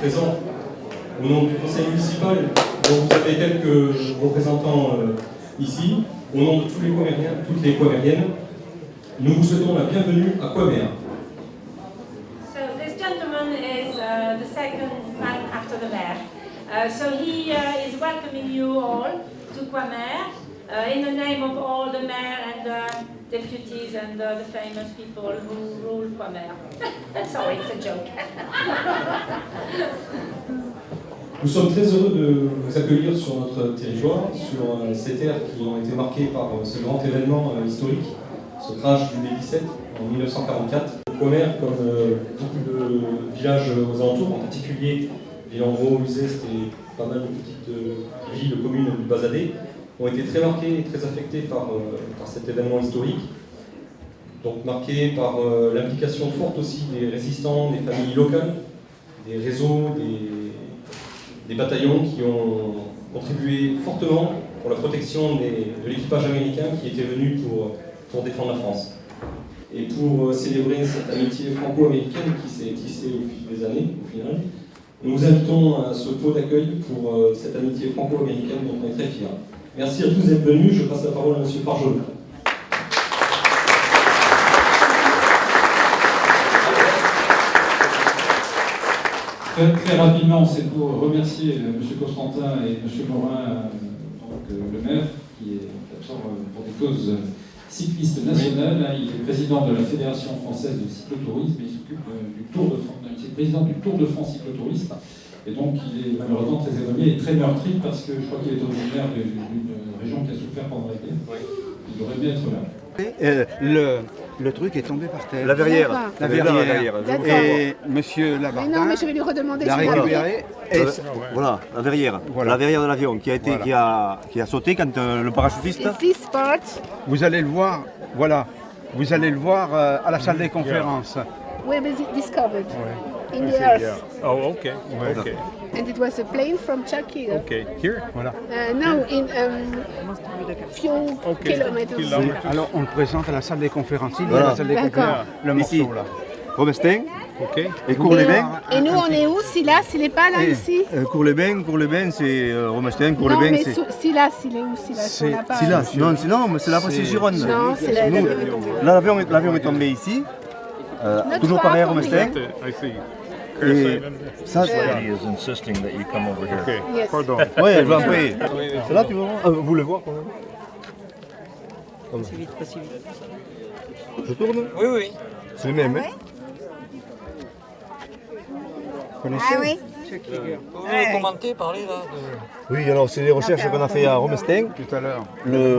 présent au nom du conseil municipal, dont vous avez quelques représentants ici, au nom de tous les Coimériens, toutes les Coimériennes, nous vous souhaitons la bienvenue à Coimer. So this gentleman is the second man after the mayor. So he is welcoming you all to Coimer in the name of all the mayor and deputies and the famous people who rule Coimer. Sorry, it's a joke. Nous sommes très heureux de vous accueillir sur notre territoire, sur ces terres qui ont été marquées par ce grand événement historique, ce crash du B-17 en 1944. Coimer, comme beaucoup de villages aux alentours, en particulier Villanvaux, Uzès et pas mal de petites villes, communes du Bazadais, ont été très marquées et très affectées par cet événement historique. Donc marquées par l'implication forte aussi des résistants, des familles locales, des réseaux, des bataillons qui ont contribué fortement pour la protection de l'équipage américain qui était venu pour défendre la France. Et pour célébrer cette amitié franco-américaine qui s'est tissée au fil des années, au final, nous vous invitons à ce pot d'accueil pour cette amitié franco-américaine dont on est très fiers. Merci à tous d'être venus. Je passe la parole à M. Fargeau. Très rapidement, c'est pour remercier M. Constantin et M. Morin, le maire, qui est absent pour des causes cyclistes nationales. Il est président de la Fédération française de cyclotourisme et il s'occupe du Tour de France. Il est président du Tour de France cyclotourisme. Et donc, il est malheureusement très éloigné et très meurtri parce que je crois qu'il est originaire d'une région qui a souffert pendant la guerre. Il aurait aimé être là. Le truc est tombé par terre. La verrière. La verrière. Et monsieur Labardin non, mais je vais lui redemander. l'a récupéré. Voilà, la verrière. Voilà. La verrière de l'avion qui a sauté quand le parachutiste. Vous allez le voir, voilà. Vous allez le voir à la salle des conférences. Where was it discovered? In the earth. Oh, okay. Okay. And it was a plane from Turkey. Okay. Here? Voilà. No, in few kilometers. Alors on le présente à la salle des conférences. Il y a Voilà. la salle des D'accord. conférences. Le Ici. morceau là. Romestin Ok. et Cours-les-Bains. Et nous, on est où? Silas, il n'est pas là ici? Cours-les-Bains, c'est Romestin, Non, Cours-les-Bains, mais c'est. Silas, il est où? Silas, on n'a pas. Silas. Non, mais c'est là, c'est Gironde. Non, c'est là. Nous, là, l'avion est tombé ici. Toujours pareil à Romestin. I see. Et ça, Lady is insisting that you come over here. Okay. Yes. Pardon. ouais, je vais en payer. C'est là, tu veux voir vous voulez voir quand même. Pas si vite. Je tourne. Oui, oui. C'est le même, hein. Vous connaissez? Vous voulez commenter, parler là Oui, alors c'est les recherches qu'on a fait à Romestin. Tout à l'heure. Le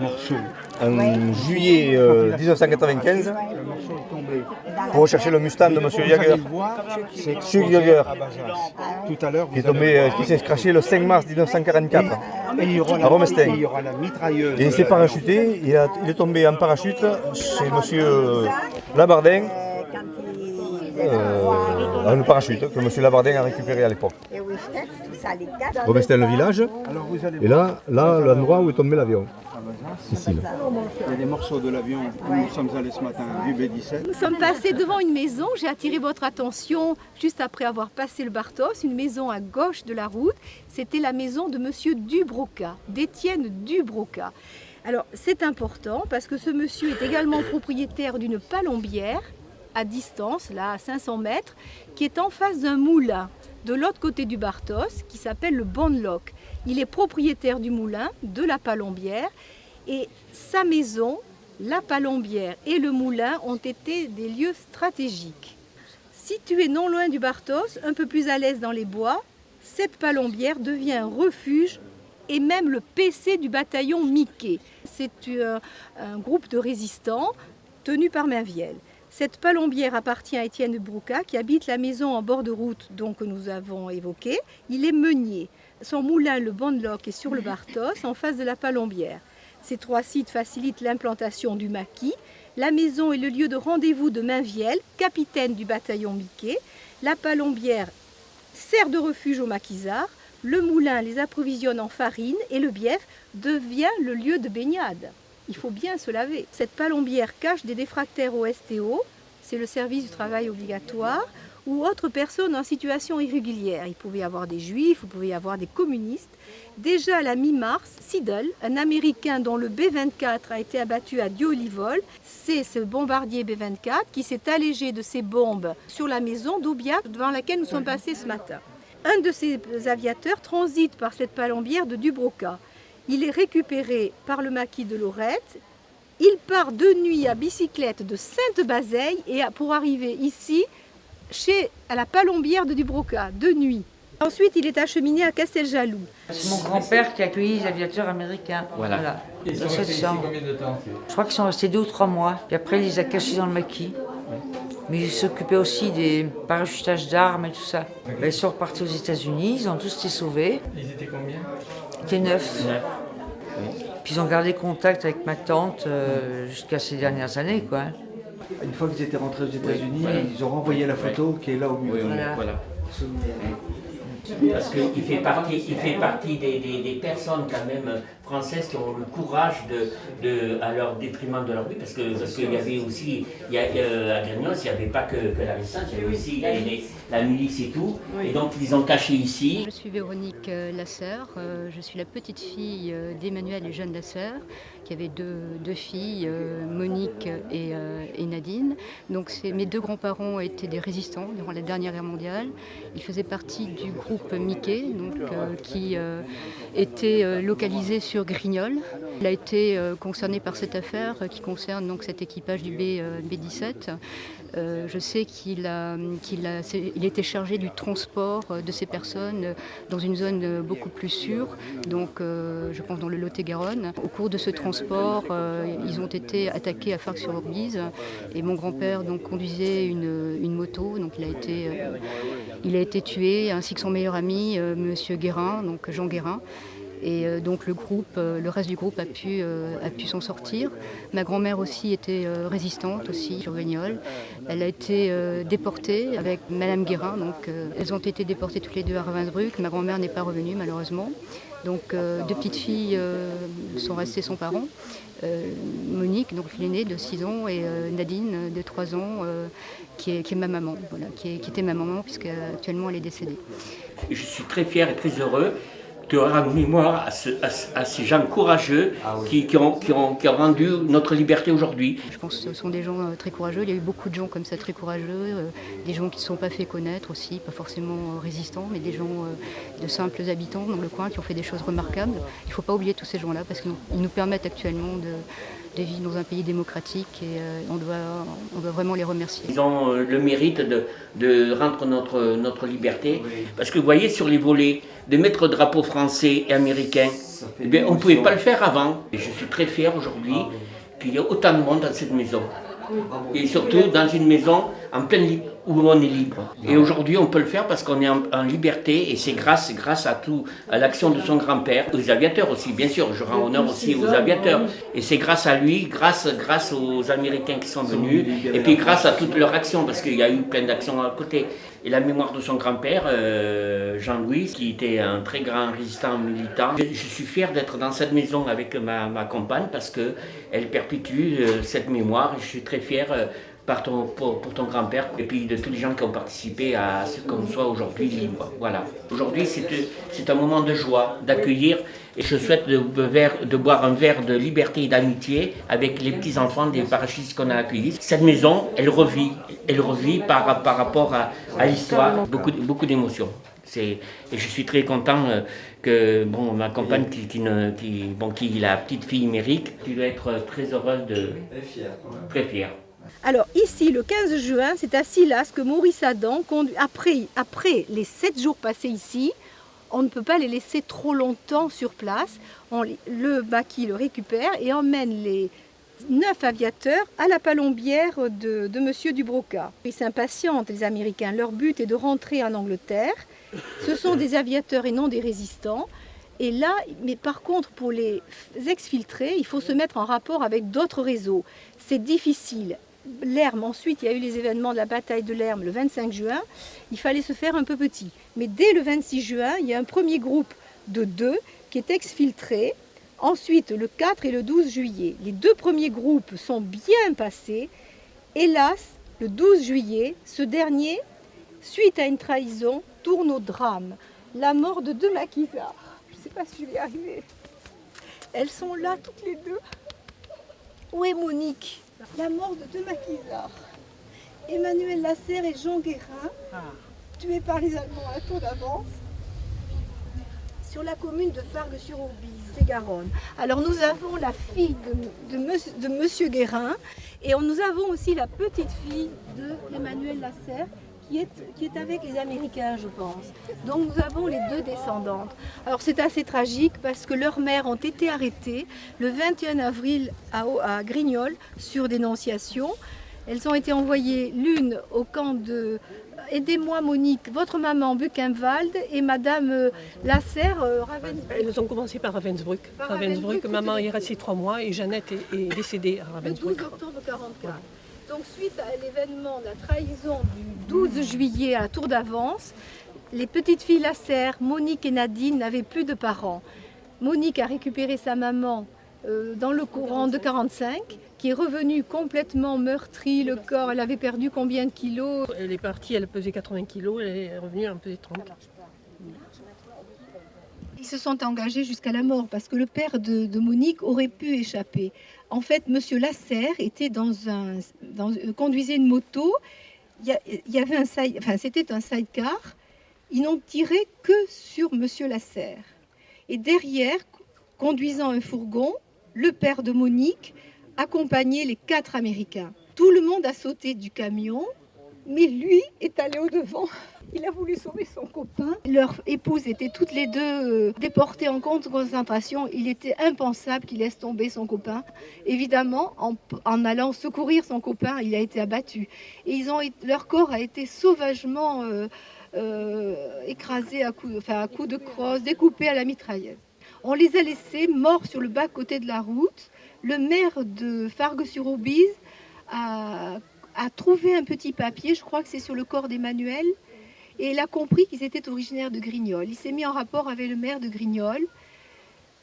morceau. En juillet 1995. Le morceau est tombé. Pour rechercher le Mustang de M. Vous allez Jaeger. le voir, c'est Monsieur Jaeger. à Bazas. Tout à l'heure, Qui est tombé, qui s'est craché le 5 mars 1944. Et il y aura à Romestin. il y aura la mitrailleuse. Et il s'est parachuté, il est tombé en parachute chez M. Labardin, le parachute que M. Labardin a récupéré à l'époque. Romestin le village, Alors vous allez et là l'endroit où est tombé l'avion. Ici, là. il y a des morceaux de l'avion où nous sommes allés ce matin du B-17. Nous sommes passés devant une maison, j'ai attiré votre attention juste après avoir passé le Bartos, une maison à gauche de la route, c'était la maison de monsieur Dubroca, d'Étienne Dubroca. Alors c'est important parce que ce monsieur est également propriétaire d'une palombière à distance, là à 500 mètres, qui est en face d'un moulin de l'autre côté du Bartos qui s'appelle le Bonloc. Il est propriétaire du moulin, de la palombière, et sa maison, la palombière et le moulin ont été des lieux stratégiques. Situé non loin du Bartos, un peu plus à l'est dans les bois, cette palombière devient un refuge et même le PC du bataillon Mickey. C'est un groupe de résistants tenu par Mainvielle. Cette palombière appartient à Étienne Dubroca qui habite la maison en bord de route donc, que nous avons évoquée. Il est meunier. Son moulin, le Bonloc, est sur le Bartos, en face de la palombière. Ces trois sites facilitent l'implantation du maquis. La maison est le lieu de rendez-vous de Mainvielle, capitaine du bataillon Mickey. La palombière sert de refuge aux maquisards. Le moulin les approvisionne en farine et le bief devient le lieu de baignade. Il faut bien se laver. Cette palombière cache des défractaires au STO, c'est le service du travail obligatoire, ou autres personnes en situation irrégulière. Il pouvait y avoir des juifs, il pouvait y avoir des communistes. Déjà à la mi-mars, Seidel, un Américain dont le B-24 a été abattu à Dieu-Olivol, c'est ce bombardier B-24 qui s'est allégé de ses bombes sur la maison d'Aubiac devant laquelle nous sommes passés ce matin. Un de ces aviateurs transite par cette palombière de Dubroca. Il est récupéré par le maquis de Lorette. Il part de nuit à bicyclette de Sainte-Bazeille et pour arriver ici, à la palombière de Dubroca, de nuit. Ensuite, il est acheminé à Casteljaloux. C'est mon grand-père qui a accueilli les aviateurs américains. Voilà. Ils sont restés ici combien de temps? Je crois qu'ils sont restés 2 ou 3 mois. Puis après, il les a cachés dans le maquis. Mais il s'occupait aussi des parachutages d'armes et tout ça. Ils sont repartis aux États-Unis, ils ont tous été sauvés. Ils étaient combien? Ils étaient 9. Puis ils ont gardé contact avec ma tante jusqu'à ces dernières années, quoi. Une fois qu'ils étaient rentrés aux États-Unis, ils ont renvoyé la photo qui est là au milieu. Voilà. Parce qu'il fait partie des personnes quand même françaises qui ont le courage à leur détriment de leur vie, parce qu'il y avait aussi, à Grignos, il n'y avait pas que la résistance, il y avait aussi la milice et tout, et donc ils ont caché ici. Je suis Véronique Lasserre, je suis la petite fille d'Emmanuel et Jeanne Lasserre, qui avaient deux filles, Monique et Nadine. Donc mes 2 grands-parents étaient des résistants durant la dernière guerre mondiale. Ils faisaient partie du groupe Mickey, qui était localisé sur Grignol. Il a été concerné par cette affaire qui concerne donc cet équipage du B-17. Je sais qu'il était chargé du transport de ces personnes dans une zone beaucoup plus sûre, donc je pense dans le Lot-et-Garonne. Au cours de ce transport, ils ont été attaqués à Farc-sur-Orbise et mon grand-père donc conduisait une moto, donc il a été tué ainsi que son meilleur ami, Monsieur Guérin, donc Jean Guérin. Et donc le reste du groupe a pu s'en sortir. Ma grand-mère aussi était résistante aussi sur Grignol. Elle a été déportée avec Madame Guérin. Donc elles ont été déportées toutes les 2 à Ravensbrück. Ma grand-mère n'est pas revenue malheureusement. Donc 2 petites filles sont restées sans parents. Monique, donc l'aînée de 6 ans, et Nadine de 3 ans, qui est ma maman, voilà, qui était ma maman puisqu'actuellement elle est décédée. Je suis très fier et très heureux de rendre mémoire à ces gens courageux qui ont rendu notre liberté aujourd'hui. Je pense que ce sont des gens très courageux. Il y a eu beaucoup de gens comme ça très courageux, des gens qui ne se sont pas fait connaître aussi, pas forcément résistants, mais des gens de simples habitants dans le coin qui ont fait des choses remarquables. Il ne faut pas oublier tous ces gens-là parce qu'ils nous permettent actuellement de vivre dans un pays démocratique et on doit vraiment les remercier. Ils ont le mérite de rendre notre liberté, parce que vous voyez sur les volets, de mettre le drapeau français et américain, on ne pouvait pas le faire avant. Et je suis très fier aujourd'hui qu'il y ait autant de monde dans cette maison. Et surtout dans une maison en pleine où on est libre. Et aujourd'hui on peut le faire parce qu'on est en liberté et c'est grâce à l'action de son grand-père, aux aviateurs aussi, bien sûr, je rends honneur aussi aux aviateurs. Et c'est grâce à lui, grâce aux Américains qui sont venus, et puis grâce à toute leur action, parce qu'il y a eu plein d'actions à côté. Et la mémoire de son grand-père, Jean-Louis, qui était un très grand résistant militant. Je suis fier d'être dans cette maison avec ma compagne parce qu'elle perpétue cette mémoire. Je suis très fier pour ton grand-père et puis de tous les gens qui ont participé à ce qu'on soit aujourd'hui libre. Voilà. Aujourd'hui, c'est un moment de joie, d'accueillir, et je souhaite de boire un verre de liberté et d'amitié avec les petits-enfants des parachutistes qu'on a accueillis. Cette maison, elle revit par rapport à l'histoire, beaucoup d'émotions. Et je suis très content que ma compagne qui est la petite fille Méric, qui doit être très heureuse très fière. Alors ici, le 15 juin, c'est à Silas que Maurice Adam conduit. Après les 7 jours passés ici, on ne peut pas les laisser trop longtemps sur place. Le maquis le récupère et emmène les 9 aviateurs à la palombière de Monsieur Dubroca. Ils s'impatientent, les Américains. Leur but est de rentrer en Angleterre. Ce sont des aviateurs et non des résistants. Et là, mais par contre, pour les exfiltrer, il faut se mettre en rapport avec d'autres réseaux. C'est difficile. L'Herme, ensuite, il y a eu les événements de la bataille de l'Herme le 25 juin. Il fallait se faire un peu petit. Mais dès le 26 juin, il y a un premier groupe de 2 qui est exfiltré. Ensuite, le 4 et le 12 juillet. Les 2 premiers groupes sont bien passés. Hélas, le 12 juillet, ce dernier suite à une trahison, tourne au drame. La mort de 2 maquisards. Je ne sais pas si je vais y arriver. Elles sont là toutes les deux. Où est Monique? La mort de 2 maquisards. Emmanuel Lasserre et Jean Guérin, tués par les Allemands à la tour d'avance, sur la commune de Fargues-sur-Aubise, c'est Garonne. Alors nous avons la fille de Monsieur Guérin et nous avons aussi la petite fille de Emmanuel Lasserre qui est avec les Américains, je pense. Donc nous avons les 2 descendantes. Alors c'est assez tragique parce que leurs mères ont été arrêtées le 21 avril à Grignols sur dénonciation. Elles ont été envoyées l'une au camp de Aidez-moi Monique, votre maman Buchenwald et Madame Lasserre Ravensbrück. Elles ont commencé par Ravensbrück. Ravensbrück, maman est restée 3 mois et Jeannette est décédée à Ravensbrück. Le 12 octobre 1944. Donc suite à l'événement de la trahison du 12 juillet à la tour d'avance, les petites filles Lasserre, Monique et Nadine n'avaient plus de parents. Monique a récupéré sa maman dans le courant de 1945, qui est revenue complètement meurtrie, le corps, elle avait perdu combien de kilos? Elle est partie, elle pesait 80 kilos, elle est revenue, elle pesait 30. Ils se sont engagés jusqu'à la mort parce que le père de Monique aurait pu échapper. En fait, Monsieur Lasserre était conduisait une moto, il y avait c'était un sidecar, ils n'ont tiré que sur Monsieur Lasserre. Et derrière, conduisant un fourgon, le père de Monique accompagnait les 4 Américains. Tout le monde a sauté du camion, mais lui est allé au-devant. Il a voulu sauver son copain. Leurs épouses étaient toutes les 2 déportées en camp de concentration. Il était impensable qu'il laisse tomber son copain. Évidemment, en allant secourir son copain, il a été abattu. Et leur corps a été sauvagement écrasé à coups de crosse, découpé à la mitrailleuse. On les a laissés morts sur le bas-côté de la route. Le maire de Fargues-sur-Aubise a trouvé un petit papier, je crois que c'est sur le corps d'Emmanuel, et il a compris qu'ils étaient originaires de Grignols. Il s'est mis en rapport avec le maire de Grignols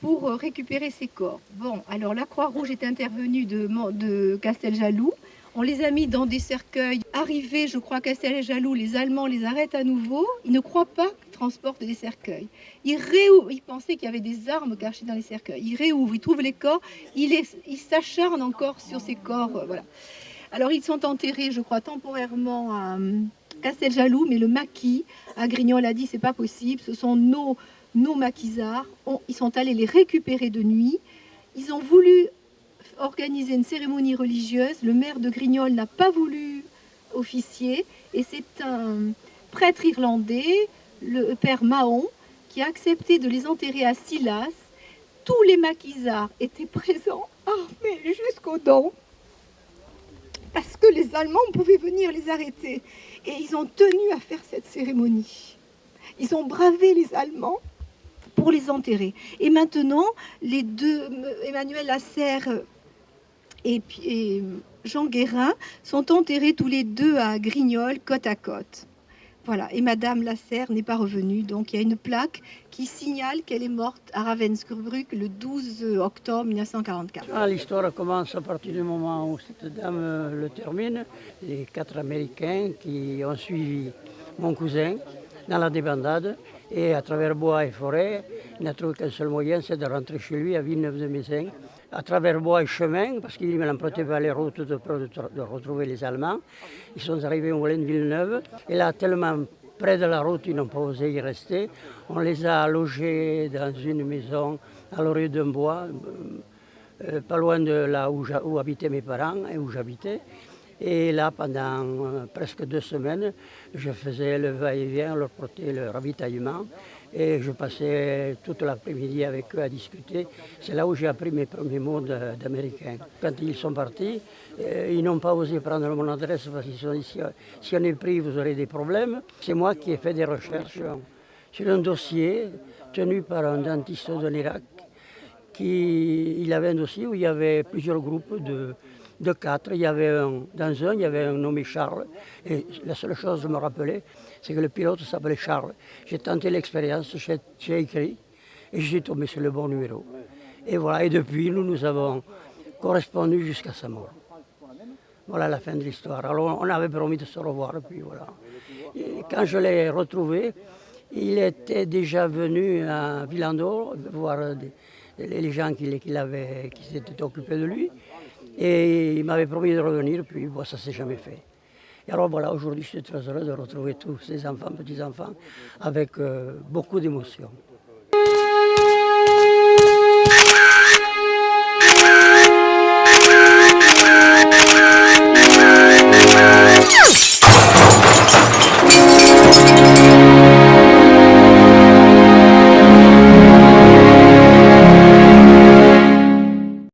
pour récupérer ses corps. Bon, alors la Croix-Rouge est intervenue de Casteljaloux. On les a mis dans des cercueils. Arrivés, je crois, à Casteljaloux, les Allemands les arrêtent à nouveau. Ils ne croient pas qu'ils transportent des cercueils. Ils pensaient qu'il y avait des armes cachées dans les cercueils. Ils réouvrent, ils trouvent les corps. Ils s'acharnent encore sur ces corps. Voilà. Alors ils sont enterrés, je crois, temporairement à Casteljaloux, mais le maquis à Grignols a dit c'est pas possible. Ce sont nos maquisards. Ils sont allés les récupérer de nuit. Ils ont voulu organiser une cérémonie religieuse. Le maire de Grignols n'a pas voulu officier et c'est un prêtre irlandais, le père Mahon, qui a accepté de les enterrer à Silas. Tous les maquisards étaient présents, armés jusqu'aux dents, parce que les Allemands pouvaient venir les arrêter. Et ils ont tenu à faire cette cérémonie. Ils ont bravé les Allemands pour les enterrer. Et maintenant, les 2, Emmanuel Lasserre et Jean Guérin, sont enterrés tous les 2 à Grignols, côte à côte. Voilà, et Madame Lasserre n'est pas revenue, donc il y a une plaque qui signale qu'elle est morte à Ravensbrück le 12 octobre 1944. L'histoire commence à partir du moment où cette dame le termine. Les 4 Américains qui ont suivi mon cousin dans la débandade, et à travers bois et forêt, il n'a trouvé qu'un seul moyen, c'est de rentrer chez lui à Villeneuve-de-Mézin. À travers bois et chemin, parce qu'il n'empruntait pas les routes de retrouver les Allemands. Ils sont arrivés au moulin de Villeneuve, et là, tellement près de la route, ils n'ont pas osé y rester. On les a logés dans une maison à l'orée d'un bois, pas loin de là où habitaient mes parents et où j'habitais. Et là, pendant presque 2 semaines, je faisais le va-et-vient, leur porter le ravitaillement. Et je passais toute l'après-midi avec eux à discuter. C'est là où j'ai appris mes premiers mots d'américain. Quand ils sont partis, ils n'ont pas osé prendre mon adresse parce qu'ils se sont dit si on est pris, vous aurez des problèmes. C'est moi qui ai fait des recherches sur un dossier tenu par un dentiste de l'Irak. Il avait un dossier où il y avait plusieurs groupes de 4. Il y avait il y avait un nommé Charles. Et la seule chose que je me rappelais, c'est que le pilote s'appelait Charles. J'ai tenté l'expérience, j'ai écrit et je suis tombé sur le bon numéro. Et voilà, et depuis, nous avons correspondu jusqu'à sa mort. Voilà la fin de l'histoire. Alors on avait promis de se revoir, et puis voilà. Et quand je l'ai retrouvé, il était déjà venu à Villandor voir les gens qui s'étaient occupés de lui. Et il m'avait promis de revenir, puis bon, ça ne s'est jamais fait. Et alors voilà, aujourd'hui je suis très heureux de retrouver tous ces enfants, petits-enfants, avec beaucoup d'émotion.